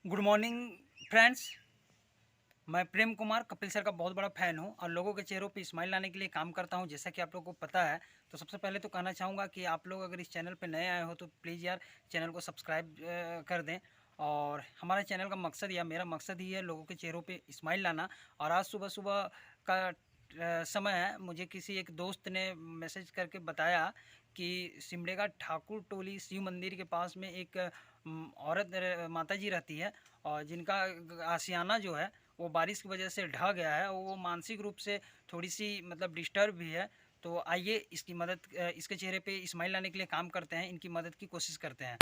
Good morning friends. मैं Prem Kumar Kapil sir का बहुत बड़ा फ़ैन हूं और लोगों के चेहरों पे स्माइल लाने के लिए काम करता हूं, जैसा कि आप लोगों को पता है। तो सबसे पहले तो कहना चाहूँगा कि आप लोग अगर इस चैनल पे नए आए हो तो प्लीज़ यार चैनल को सब्सक्राइब कर दें। और हमारे चैनल का मकसद या मेरा मकसद ही है लोगों के चेहरों पे स्माइल लाना। और आज सुबह सुबह का समय है, मुझे किसी एक दोस्त ने मैसेज करके बताया कि सिमडेगा ठाकुर टोली शिव मंदिर के पास में एक औरत माता जी रहती है और जिनका आशियाना जो है वो बारिश की वजह से ढह गया है और वो मानसिक रूप से थोड़ी सी मतलब डिस्टर्ब भी है। तो आइए इसकी मदद इसके चेहरे पे स्माइल लाने के लिए काम करते हैं, इनकी मदद की कोशिश करते हैं।